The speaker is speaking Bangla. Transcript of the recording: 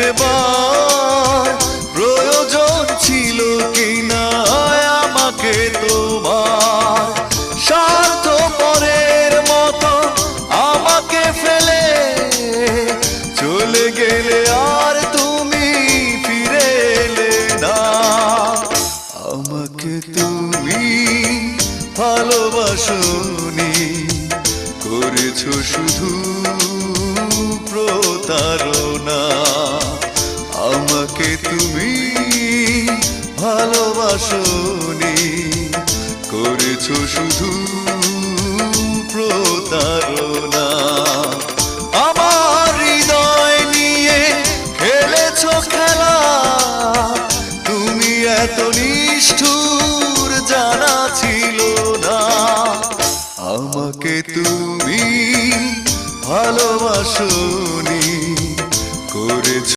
একবার প্রয়োজন ছিল কিনা আমাকে তোমার। স্বার্থপরের মতো আমাকে ফেলে চলে গেলে আর তুমি ফিরে এলে না। আমাকে তুমি ভালোবাসোনি, করেছো শুধু প্রতারণা। আমাকে তুমি ভালোবাসোনি, করেছো শুধু প্রতারণা।